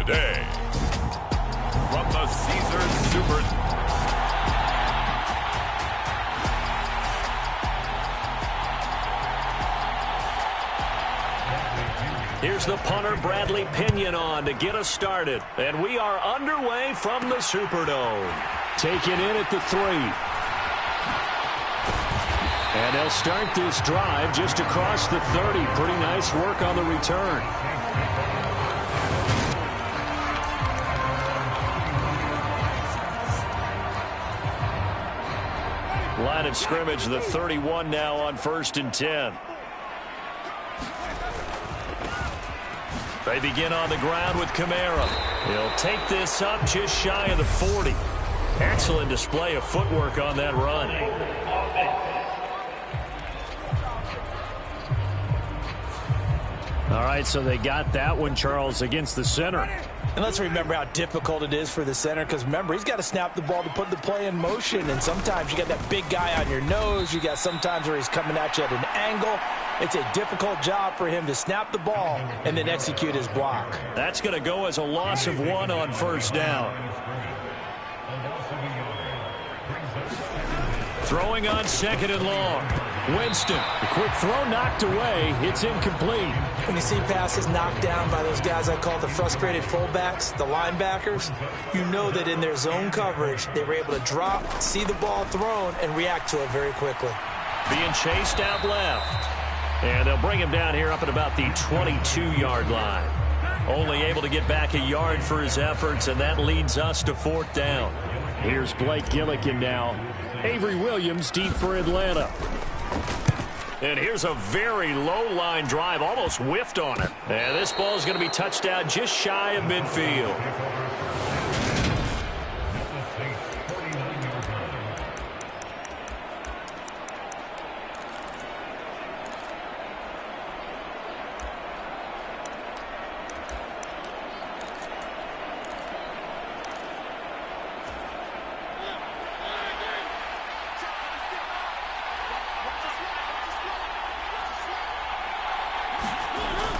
today. From the Caesars Super... Here's the punter, Bradley Pinion, on to get us started. And we are underway from the Superdome. Taken in at the 3. And they'll start this drive just across the 30. Pretty nice work on the return. Line of scrimmage, the 31 now on 1st and 10. They begin on the ground with Kamara. He'll take this up just shy of the 40. Excellent display of footwork on that run. All right, so they got that one, Charles, against the center. And let's remember how difficult it is for the center, because remember, he's got to snap the ball to put the play in motion, and sometimes you got that big guy on your nose. You got sometimes where he's coming at you at an angle. It's a difficult job for him to snap the ball and then execute his block. That's going to go as a loss of 1 on 1st down. Throwing on 2nd and long. Winston, a quick throw knocked away. It's incomplete. When you see passes knocked down by those guys I call the frustrated fullbacks, the linebackers, you know that in their zone coverage, they were able to drop, see the ball thrown, and react to it very quickly. Being chased out left. And they'll bring him down here up at about the 22-yard line. Only able to get back a yard for his efforts, and that leads us to 4th down. Here's Blake Gillikin now. Avery Williams deep for Atlanta. And here's a very low line drive, almost whiffed on it. And this ball is going to be touched down just shy of midfield.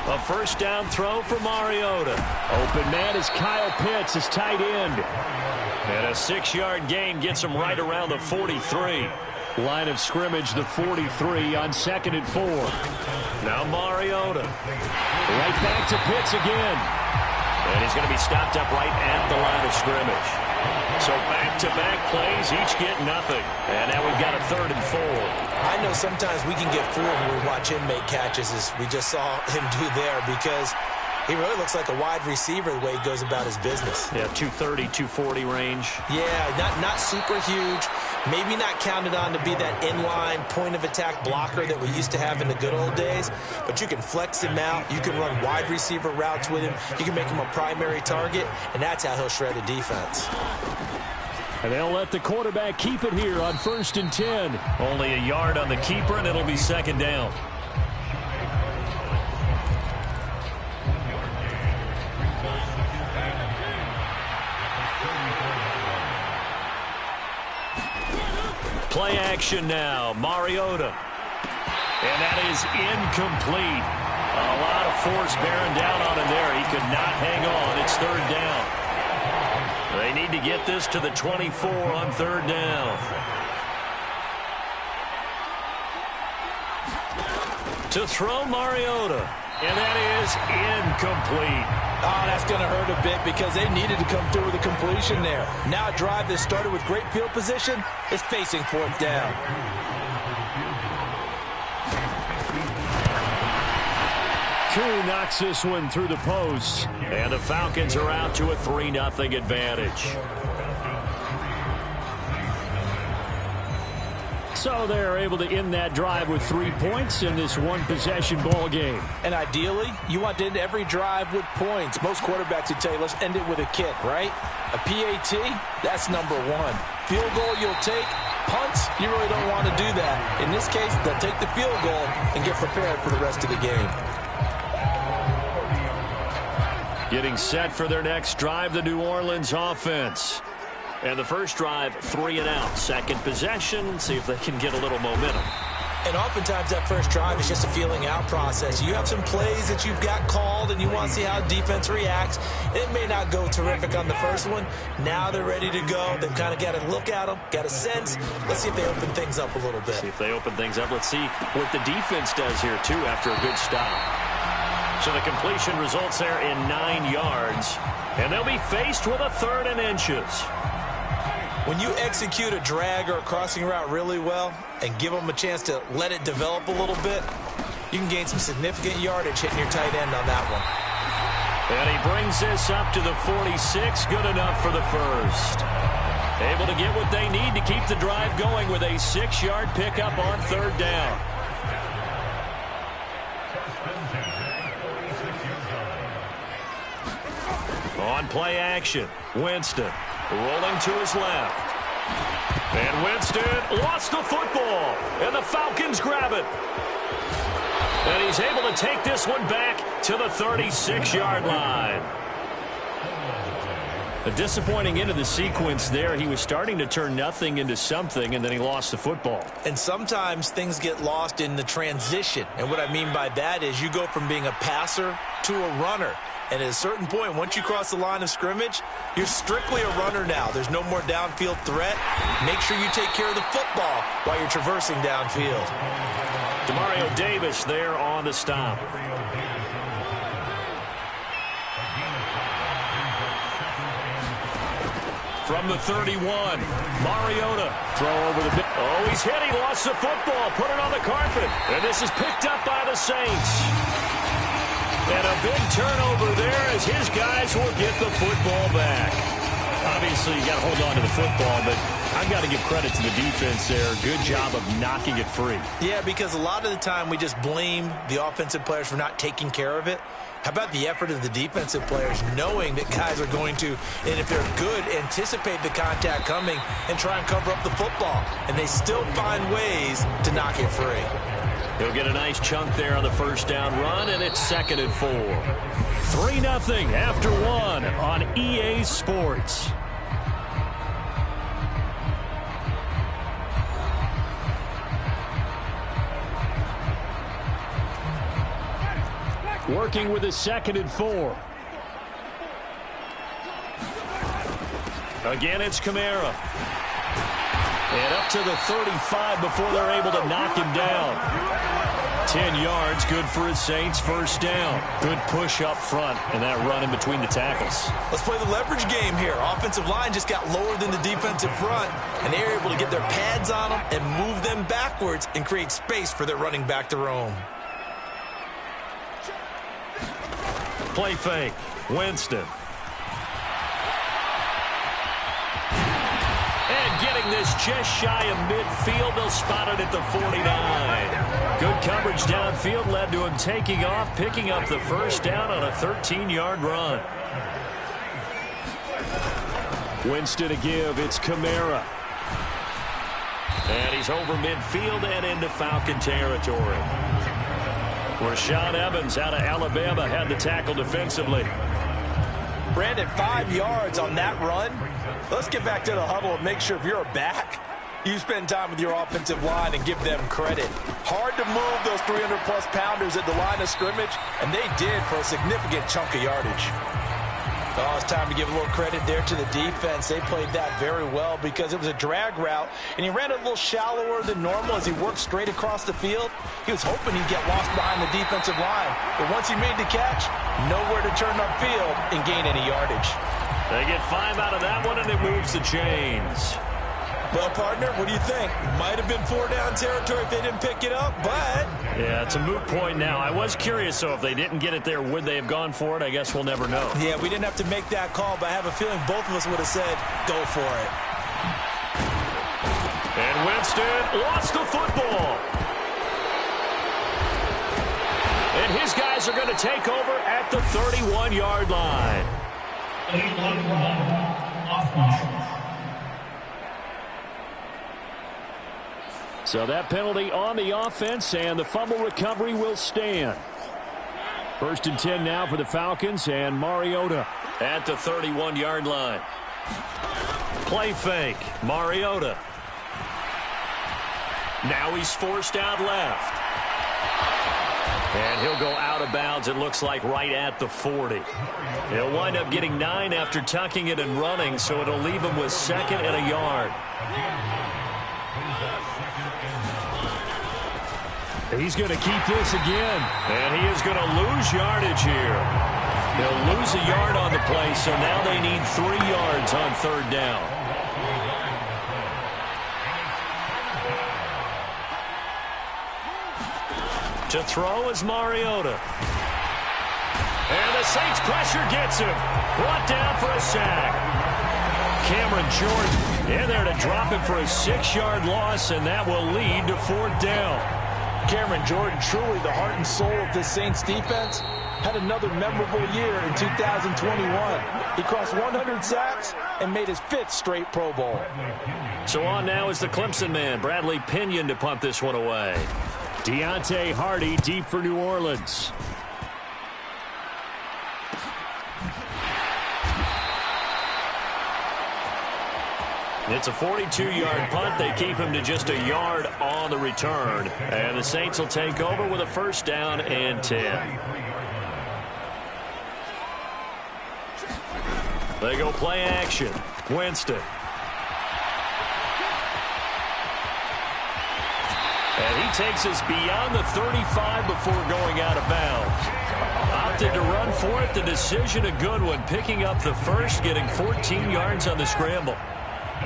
A 1st down throw for Mariota. Open man is Kyle Pitts, his tight end. And a 6-yard gain gets him right around the 43. Line of scrimmage, the 43 on 2nd and 4. Now Mariota. Right back to Pitts again. And he's going to be stopped up right at the line of scrimmage. So back-to-back plays, each get nothing. And now we've got a 3rd and 4. I know sometimes we can get fooled when we watch him make catches, as we just saw him do there, because he really looks like a wide receiver the way he goes about his business. Yeah, 230, 240 range. Yeah, not super huge. Maybe not counted on to be that inline point-of-attack blocker that we used to have in the good old days, but you can flex him out. You can run wide receiver routes with him. You can make him a primary target, and that's how he'll shred a defense. And they'll let the quarterback keep it here on 1st and 10. Only a yard on the keeper, and it'll be 2nd down. Play action now. Mariota. And that is incomplete. A lot of force bearing down on him there. He could not hang on. It's 3rd down. They need to get this to the 24 on 3rd down. To throw Mariota. And that is incomplete. Oh, that's going to hurt a bit because they needed to come through with a completion there. Now a drive that started with great field position is facing 4th down. Koo knocks this one through the post. And the Falcons are out to a 3-0 advantage. So they're able to end that drive with 3 points in this one-possession ball game. And ideally, you want to end every drive with points. Most quarterbacks would tell you, let's end it with a kick, right? A PAT, that's number 1. Field goal you'll take. Punts, you really don't want to do that. In this case, they'll take the field goal and get prepared for the rest of the game. Getting set for their next drive, the New Orleans offense. And the first drive, 3 and out. Second possession, see if they can get a little momentum. And oftentimes that first drive is just a feeling out process. You have some plays that you've got called and you want to see how defense reacts. It may not go terrific on the first one. Now they're ready to go. They've kind of got to look at them, got a sense. Let's see if they open things up a little bit. See if they open things up. Let's see what the defense does here, too, after a good stop. So the completion results there in 9 yards. And they'll be faced with a 3rd and inches. When you execute a drag or a crossing route really well and give them a chance to let it develop a little bit, you can gain some significant yardage hitting your tight end on that one. And he brings this up to the 46. Good enough for the first. Able to get what they need to keep the drive going with a 6-yard pickup on 3rd down. On play action, Winston rolling to his left. And Winston lost the football, and the Falcons grab it. And he's able to take this one back to the 36-yard line. A disappointing end of the sequence there. He was starting to turn nothing into something, and then he lost the football. And sometimes things get lost in the transition. And what I mean by that is you go from being a passer to a runner. And at a certain point, once you cross the line of scrimmage, you're strictly a runner now. There's no more downfield threat. Make sure you take care of the football while you're traversing downfield. Demario Davis there on the stop. From the 31, Mariota. Throw over the... Oh, he's hit. He lost the football. Put it on the carpet. And this is picked up by the Saints. And a big turnover there as his guys will get the football back. Obviously, you got to hold on to the football, but I've got to give credit to the defense there. Good job of knocking it free. Yeah, because a lot of the time we just blame the offensive players for not taking care of it. How about the effort of the defensive players knowing that guys are going to, and if they're good, anticipate the contact coming and try and cover up the football. And they still find ways to knock it free. He'll get a nice chunk there on the first down run, and it's 2nd and 4. 3-0 after 1 on EA Sports. Working with a 2nd and 4. Again, it's Kamara. And up to the 35 before they're able to knock him down. 10 yards, good for his Saints, first down. Good push up front, and that run in between the tackles. Let's play the leverage game here. Offensive line just got lower than the defensive front, and they were able to get their pads on them and move them backwards and create space for their running back to roam. Play fake, Winston. And getting this just shy of midfield, they'll spot it at the 49. Good coverage downfield led to him taking off, picking up the first down on a 13-yard run. Winston to give, it's Kamara. And he's over midfield and into Falcon territory. Rashaan Evans out of Alabama had the tackle defensively. Brandon, 5 yards on that run. Let's get back to the huddle and make sure if you're a back, you spend time with your offensive line and give them credit. Hard to move those 300-plus pounders at the line of scrimmage, and they did for a significant chunk of yardage. Oh, it's time to give a little credit there to the defense. They played that very well because it was a drag route, and he ran a little shallower than normal as he worked straight across the field. He was hoping he'd get lost behind the defensive line, but once he made the catch, nowhere to turn upfield and gain any yardage. They get 5 out of that one, and it moves the chains. Well, partner, what do you think? Might have been 4-down territory if they didn't pick it up, but... Yeah, it's a moot point now. I was curious, so if they didn't get it there, would they have gone for it? I guess we'll never know. Yeah, we didn't have to make that call, but I have a feeling both of us would have said, go for it. And Winston lost the football. And his guys are going to take over at the 31-yard line. So that penalty on the offense, and the fumble recovery will stand. 1st and 10 now for the Falcons, and Mariota at the 31-yard line. Play fake, Mariota. Now he's forced out left. And he'll go out of bounds, it looks like, right at the 40. He'll wind up getting 9 after tucking it and running, so it'll leave him with 2nd and a yard. He's going to keep this again. And he is going to lose yardage here. They'll lose a yard on the play, so now they need 3 yards on 3rd down. To throw is Mariota. And the Saints pressure gets him. Brought down for a sack. Cameron Jordan in there to drop him for a 6-yard loss, and that will lead to 4th down. Cameron Jordan, truly the heart and soul of this Saints defense, had another memorable year in 2021. He crossed 100 sacks and made his 5th straight Pro Bowl. So on now is the Clemson man, Bradley Pinion, to punt this one away. Deontay Hardy deep for New Orleans. It's a 42-yard punt. They keep him to just a yard on the return. And the Saints will take over with a 1st down and 10. They go play action. Winston. And he takes us beyond the 35 before going out of bounds. Opted to run for it. The decision a good one. Picking up the 1st, getting 14 yards on the scramble.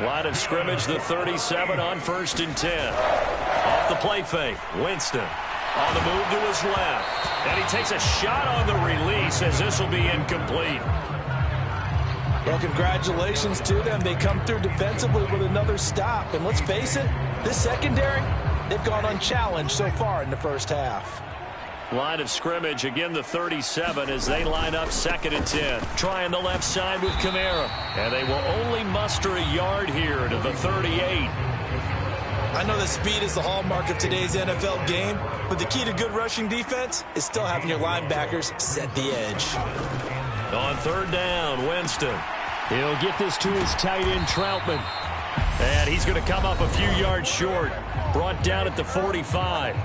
Line of scrimmage, the 37 on 1st and 10. Off the play fake, Winston on the move to his left. And he takes a shot on the release as this will be incomplete. Well, congratulations to them. They come through defensively with another stop. And let's face it, this secondary, they've gone unchallenged so far in the 1st half. Line of scrimmage, again the 37 as they line up 2nd and 10. Trying the left side with Kamara. And they will only muster a yard here to the 38. I know that speed is the hallmark of today's NFL game, but the key to good rushing defense is still having your linebackers set the edge. On 3rd down, Winston. He'll get this to his tight end, Troutman. And he's going to come up a few yards short. Brought down at the 45.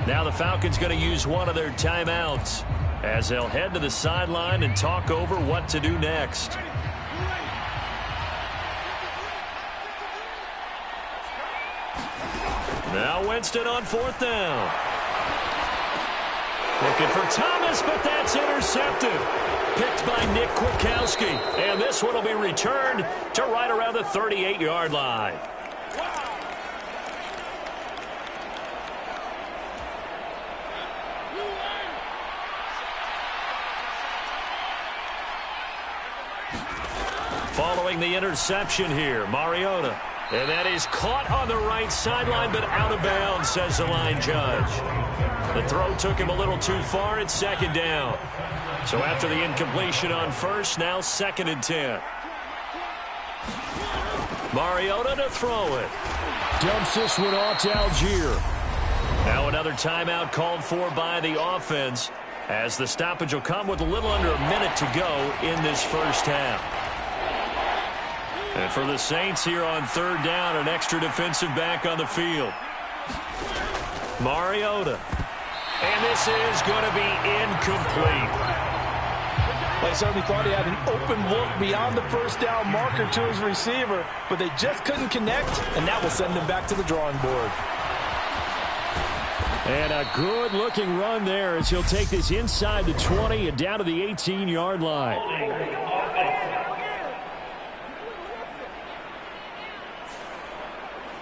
Now the Falcons going to use one of their timeouts as they'll head to the sideline and talk over what to do next. Now Winston on 4th down. Looking for Thomas, but that's intercepted. Picked by Nick Kwiatkowski. And this one will be returned to right around the 38-yard line. Following the interception here, Mariota. And that is caught on the right sideline, but out of bounds, says the line judge. The throw took him a little too far. It's 2nd down. So after the incompletion on 1st, now 2nd and 10. Mariota to throw it. Dumps this one off to Algier. Now another timeout called for by the offense as the stoppage will come with a little under a minute to go in this 1st half. And for the Saints here on 3rd down, an extra defensive back on the field. Mariota. And this is going to be incomplete. They certainly thought he had an open look beyond the 1st down marker to his receiver, but they just couldn't connect, and that will send them back to the drawing board. And a good-looking run there as he'll take this inside the 20 and down to the 18-yard line.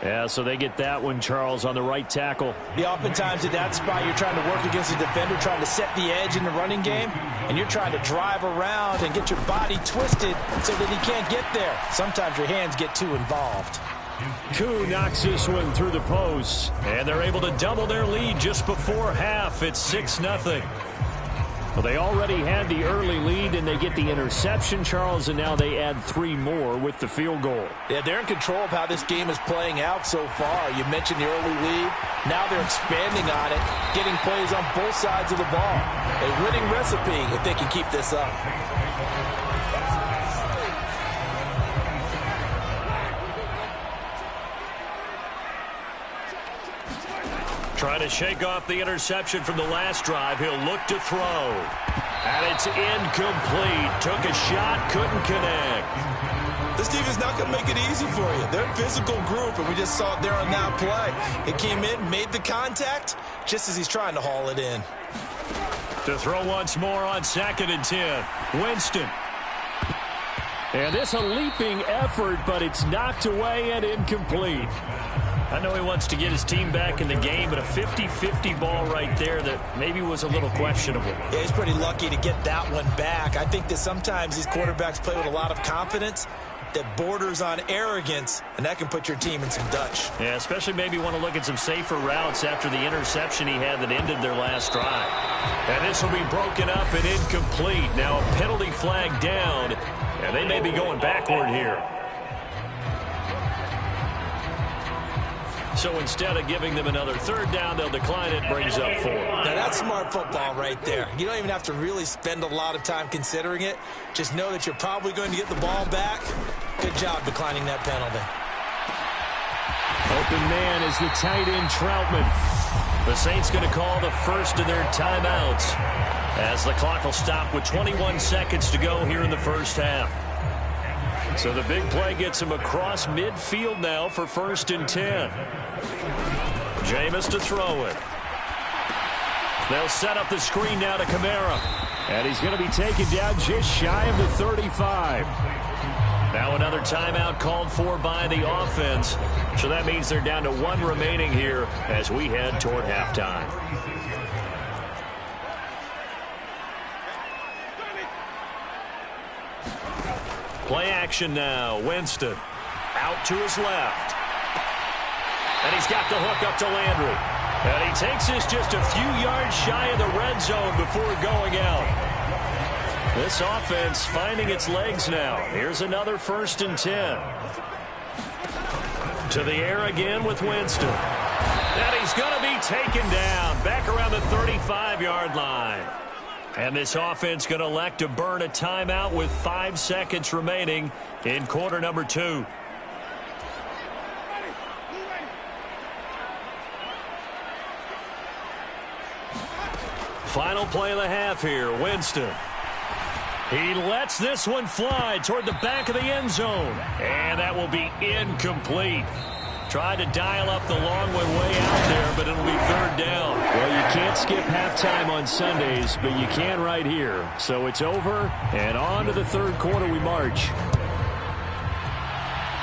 Yeah, so they get that one, Charles, on the right tackle. Yeah, oftentimes at that spot, you're trying to work against a defender, trying to set the edge in the running game, and you're trying to drive around and get your body twisted so that he can't get there. Sometimes your hands get too involved. Koo knocks this one through the post. And they're able to double their lead just before half. It's 6-0. Well, they already had the early lead, and they get the interception, Charles, and now they add 3 more with the field goal. Yeah, they're in control of how this game is playing out so far. You mentioned the early lead. Now they're expanding on it, getting plays on both sides of the ball. A winning recipe if they can keep this up. Trying to shake off the interception from the last drive. He'll look to throw. And it's incomplete. Took a shot, couldn't connect. This defense is not going to make it easy for you. They're a physical group, and we just saw it there on that play. It came in, made the contact, just as he's trying to haul it in. To throw once more on 2nd and 10. Winston. And this a leaping effort, but it's knocked away and incomplete. I know he wants to get his team back in the game, but a 50-50 ball right there that maybe was a little questionable. Yeah, he's pretty lucky to get that one back. I think that sometimes these quarterbacks play with a lot of confidence that borders on arrogance, and that can put your team in some Dutch. Yeah, especially maybe want to look at some safer routes after the interception he had that ended their last drive. And this will be broken up and incomplete. Now a penalty flag down, and they may be going backward here. So instead of giving them another 3rd down, they'll decline it, brings up 4. Now that's smart football right there. You don't even have to really spend a lot of time considering it. Just know that you're probably going to get the ball back. Good job declining that penalty. Open man is the tight end Troutman. The Saints going to call the first of their timeouts as the clock will stop with 21 seconds to go here in the first half. So the big play gets him across midfield now for 1st and 10. Jameis to throw it. They'll set up the screen now to Kamara. And he's going to be taken down just shy of the 35. Now another timeout called for by the offense. So that means they're down to 1 remaining here as we head toward halftime. Play action now. Winston out to his left. And he's got the hook up to Landry. And he takes this just a few yards shy of the red zone before going out. This offense finding its legs now. Here's another 1st and 10. To the air again with Winston. And he's going to be taken down back around the 35-yard line. And this offense going to elect to burn a timeout with 5 seconds remaining in quarter number 2. Final play of the half here. Winston. He lets this one fly toward the back of the end zone. And that will be incomplete. Tried to dial up the long one way out there, but it'll be 3rd down. Well, you can't skip halftime on Sundays, but you can right here. So it's over, and on to the 3rd quarter we march.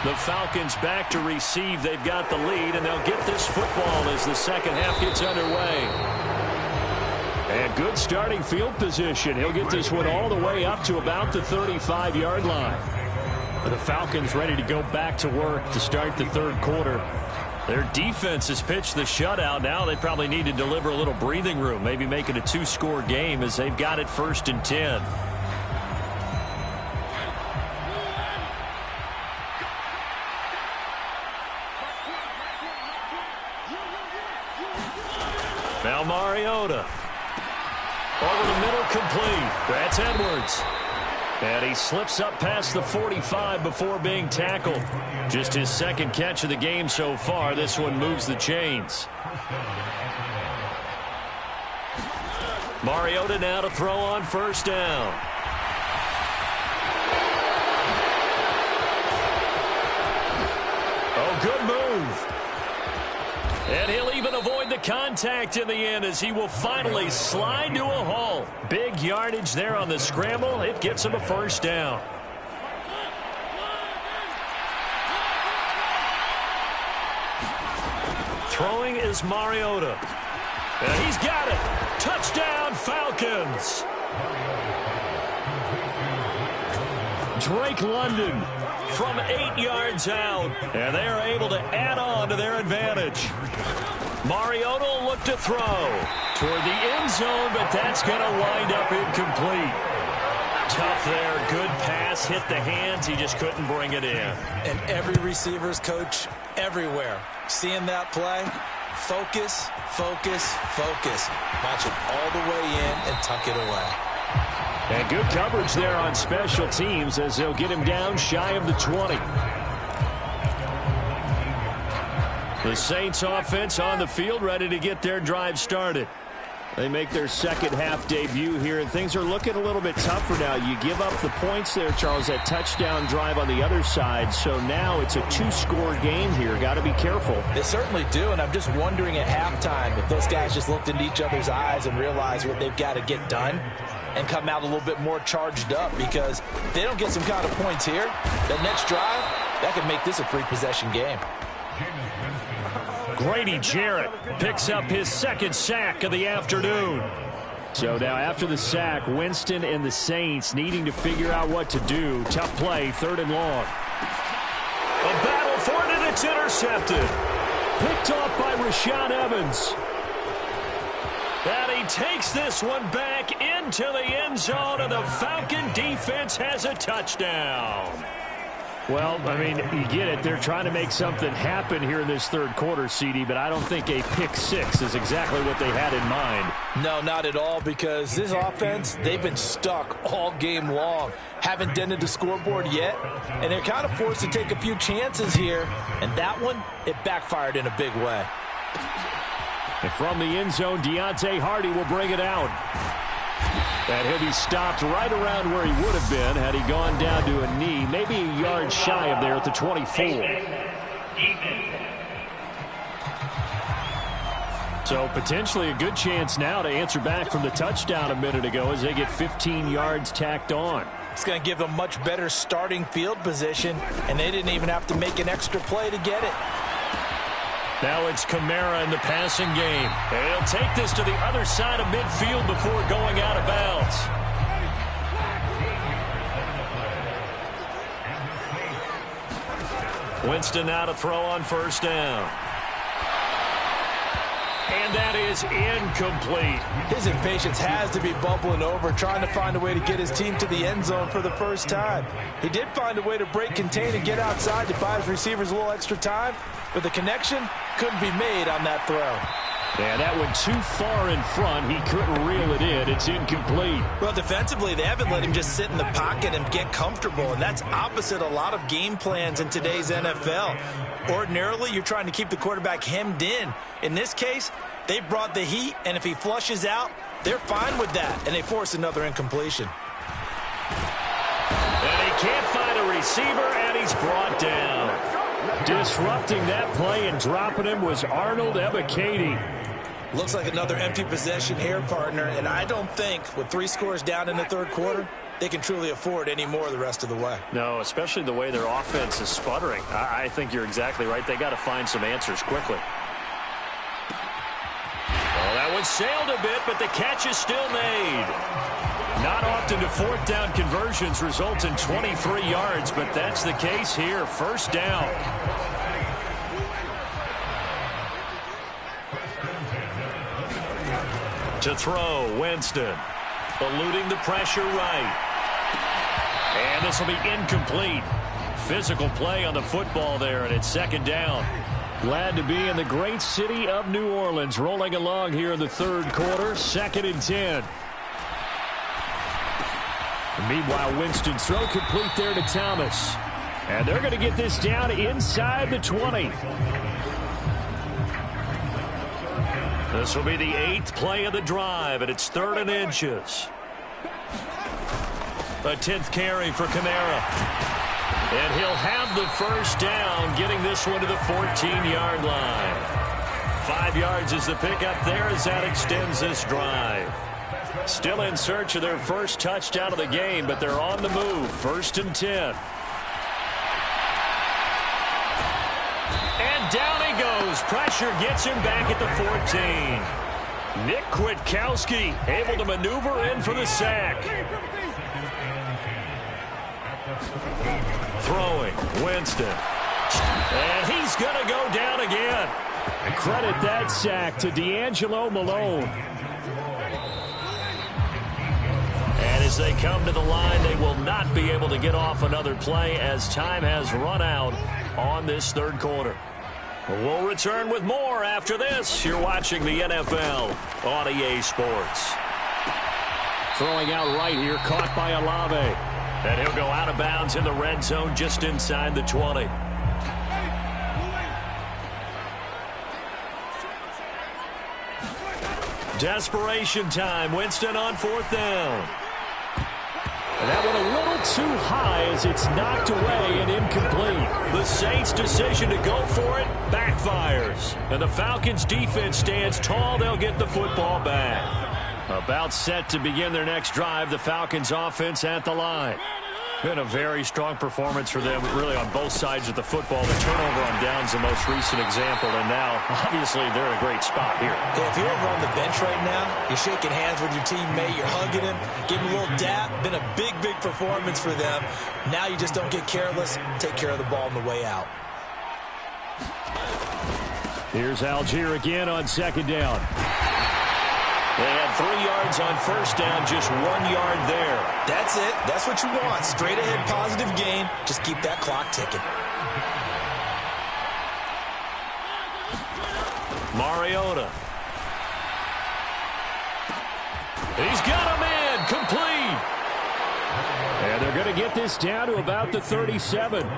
The Falcons back to receive. They've got the lead, and they'll get this football as the second half gets underway. And good starting field position. He'll get this one all the way up to about the 35-yard line. The Falcons ready to go back to work to start the 3rd quarter. Their defense has pitched the shutout. Now they probably need to deliver a little breathing room, maybe make it a 2-score game as they've got it 1st and 10. Now Mariota. Over the middle, complete. That's Edwards. And he slips up past the 45 before being tackled. Just his 2nd catch of the game so far. This one moves the chains. Mariota now to throw on 1st down. Oh, good move. And he'll even avoid the contact in the end as he will finally slide to a halt. Big yardage there on the scramble. It gets him a 1st down. Throwing is Mariota. And he's got it. Touchdown, Falcons. Drake London from 8 yards out. And they are able to add on to their advantage. Mariota will look to throw toward the end zone, but that's going to wind up incomplete. Tough there. Good pass. Hit the hands. He just couldn't bring it in. And every receiver's coach everywhere seeing that play. Focus, focus, focus. Watch it all the way in and tuck it away. And good coverage there on special teams as they'll get him down shy of the 20. The Saints offense on the field, ready to get their drive started. They make their second half debut here, and things are looking a little bit tougher now. You give up the points there, Charles, that touchdown drive on the other side. So now it's a 2-score game here. Got to be careful. They certainly do, and I'm just wondering at halftime if those guys just looked into each other's eyes and realized what they've got to get done and come out a little bit more charged up, because if they don't get some kind of points here, that next drive, that could make this a 3-possession game. Grady Jarrett picks up his second sack of the afternoon. So now after the sack, Winston and the Saints needing to figure out what to do. Tough play, 3rd and long. A battle for it, and it's intercepted. Picked off by Rashaan Evans. And he takes this one back into the end zone, and the Falcon defense has a touchdown. Well, I mean, you get it. They're trying to make something happen here in this third quarter, CD, but I don't think a pick six is exactly what they had in mind. No, not at all, because this offense, they've been stuck all game long. Haven't dented the scoreboard yet, and they're kind of forced to take a few chances here, and that one, it backfired in a big way. And from the end zone, Deontay Hardy will bring it out. And he'll be stopped right around where he would have been had he gone down to a knee, maybe a yard shy of there at the 24. So potentially a good chance now to answer back from the touchdown a minute ago as they get 15 yards tacked on. It's going to give them much better starting field position, and they didn't even have to make an extra play to get it. Now it's Kamara in the passing game. And he'll take this to the other side of midfield before going out of bounds. Winston now to throw on 1st down. And that is incomplete. His impatience has to be bubbling over, trying to find a way to get his team to the end zone for the first time. He did find a way to break, contain, and get outside to buy his receivers a little extra time, but the connection couldn't be made on that throw. Yeah, that went too far in front. He couldn't reel it in. It's incomplete. Well, defensively, they haven't let him just sit in the pocket and get comfortable, and that's opposite a lot of game plans in today's NFL. Ordinarily, you're trying to keep the quarterback hemmed in. In this case, they brought the heat, and if he flushes out, they're fine with that, and they force another incompletion. And he can't find a receiver, and he's brought down. Disrupting that play and dropping him was Arnold Ebiketie. Looks like another empty possession here, partner, and I don't think with 3 scores down in the third quarter, they can truly afford any more the rest of the way. No, especially the way their offense is sputtering. I think you're exactly right. They got to find some answers quickly. Well, that one sailed a bit, but the catch is still made. Not often do 4th down conversions result in 23 yards, but that's the case here. 1st down. To throw, Winston. Eluding the pressure right. And this will be incomplete. Physical play on the football there, and it's 2nd down. Glad to be in the great city of New Orleans, rolling along here in the third quarter. 2nd and 10. Meanwhile, Winston's throw complete there to Thomas. And they're going to get this down inside the 20. This will be the 8th play of the drive, and it's 3rd and inches. A 10th carry for Kamara. And he'll have the 1st down, getting this one to the 14-yard line. 5 yards is the pickup there as that extends this drive. Still in search of their first touchdown of the game, but they're on the move. 1st and 10. And down he goes. Pressure gets him back at the 14. Nick Kwiatkowski able to maneuver in for the sack. Throwing, Winston. And he's going to go down again. And credit that sack to D'Angelo Malone. And as they come to the line, they will not be able to get off another play as time has run out on this third quarter. We'll return with more after this. You're watching the NFL on EA Sports. Throwing out right here, caught by Olave. And he'll go out of bounds in the red zone just inside the 20. Desperation time. Winston on 4th down. And that one a little too high as it's knocked away and incomplete. The Saints' decision to go for it backfires. And the Falcons' defense stands tall. They'll get the football back. About set to begin their next drive. The Falcons' offense at the line. Been a very strong performance for them, really, on both sides of the football. The turnover on downs the most recent example, and now, obviously, they're in a great spot here. Yeah, if you're over on the bench right now, you're shaking hands with your teammate, you're hugging him, giving him a little dap. Been a big, big performance for them. Now you just don't get careless. Take care of the ball on the way out. Here's Algier again on 2nd down. They had 3 yards on 1st down, just 1 yard there. That's it. That's what you want. Straight ahead, positive gain. Just keep that clock ticking. Mariota. He's got him in. Complete. And they're going to get this down to about the 37.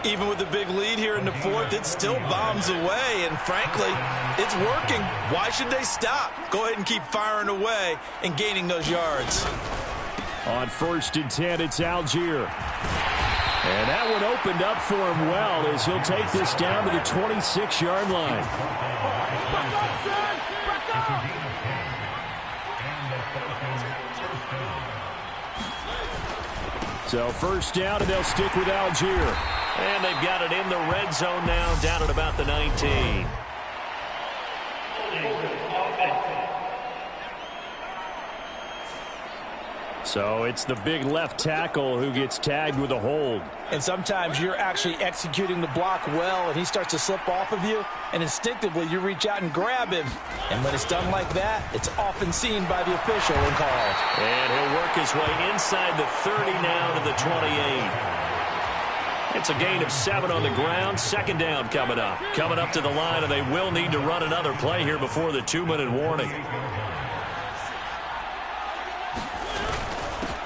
Even with the big lead here in the 4th, it still bombs away, and frankly, it's working. Why should they stop? Go ahead and keep firing away and gaining those yards. On 1st and 10, it's Algier. And that one opened up for him well as he'll take this down to the 26-yard line. So 1st down, and they'll stick with Algier. And they've got it in the red zone now, down at about the 19. So it's the big left tackle who gets tagged with a hold. And sometimes you're actually executing the block well, and he starts to slip off of you, and instinctively you reach out and grab him. And when it's done like that, it's often seen by the official and called. And he'll work his way inside the 30 now to the 28. It's a gain of 7 on the ground. 2nd down coming up. Coming up to the line, and they will need to run another play here before the 2-minute warning.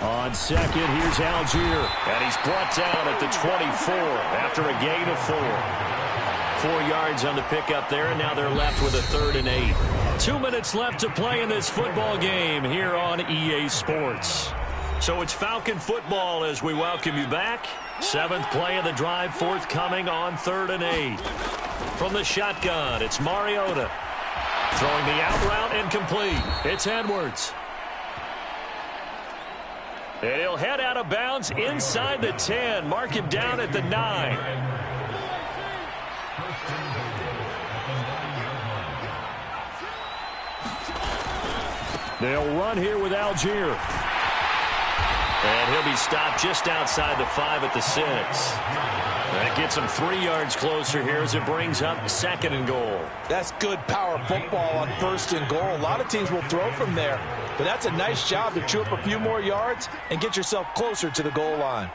On 2nd, here's Algier. And he's brought down at the 24 after a gain of 4. 4 yards on the pickup there, and now they're left with a 3rd and 8. 2 minutes left to play in this football game here on EA Sports. So it's Falcon football as we welcome you back. 7th play of the drive forthcoming on 3rd and 8. From the shotgun, it's Mariota. Throwing the out route incomplete. It's Edwards. And he'll head out of bounds inside the 10. Mark him down at the 9. They'll run here with Algier. And he'll be stopped just outside the 5 at the 6. That gets him 3 yards closer here as it brings up 2nd and goal. That's good power football on 1st and goal. A lot of teams will throw from there, but that's a nice job to chew up a few more yards and get yourself closer to the goal line.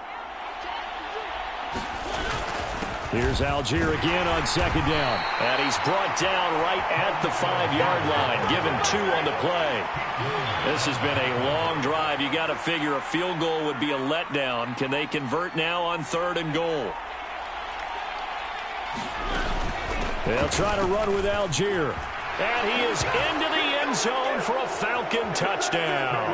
Here's Algier again on 2nd down. And he's brought down right at the 5-yard line, given 2 on the play. This has been a long drive. You got to figure a field goal would be a letdown. Can they convert now on 3rd and goal? They'll try to run with Algier. And he is into the end zone for a Falcon touchdown.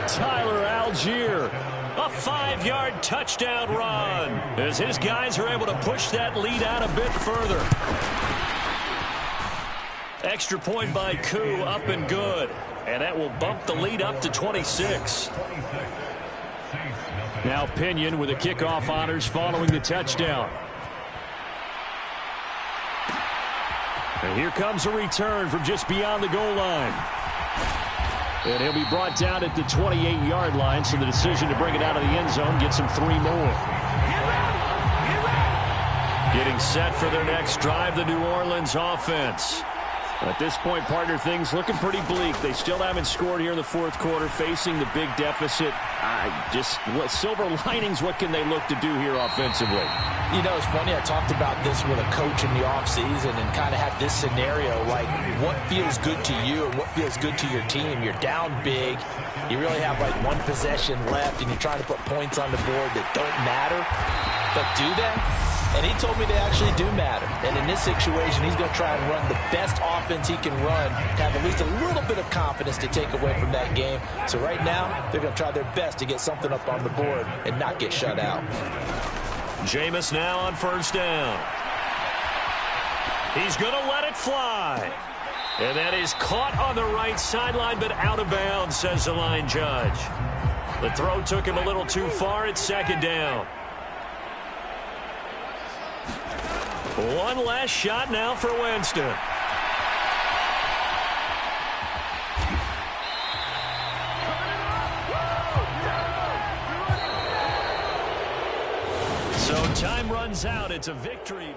Tyler Algier. A 5-yard touchdown run as his guys are able to push that lead out a bit further. Extra point by Koo, up and good. And that will bump the lead up to 26. Now Pinion with the kickoff honors following the touchdown. And here comes a return from just beyond the goal line. And he'll be brought down at the 28-yard line, so the decision to bring it out of the end zone gets him 3 more. Getting set for their next drive, the New Orleans offense. At this point, partner, things looking pretty bleak. They still haven't scored here in the 4th quarter, facing the big deficit. Silver linings, what can they look to do here offensively? You know, it's funny, I talked about this with a coach in the offseason and kind of had this scenario, like what feels good to you and what feels good to your team. You're down big. You really have like 1 possession left, and you're trying to put points on the board that don't matter. But do they? And he told me they actually do matter. And in this situation, he's going to try and run the best offense he can run, have at least a little bit of confidence to take away from that game. So right now, they're going to try their best to get something up on the board and not get shut out. Jameis now on first down. He's going to let it fly. And that is caught on the right sideline, but out of bounds, says the line judge. The throw took him a little too far. It's second down. One last shot now for Winston. So time runs out. It's a victory.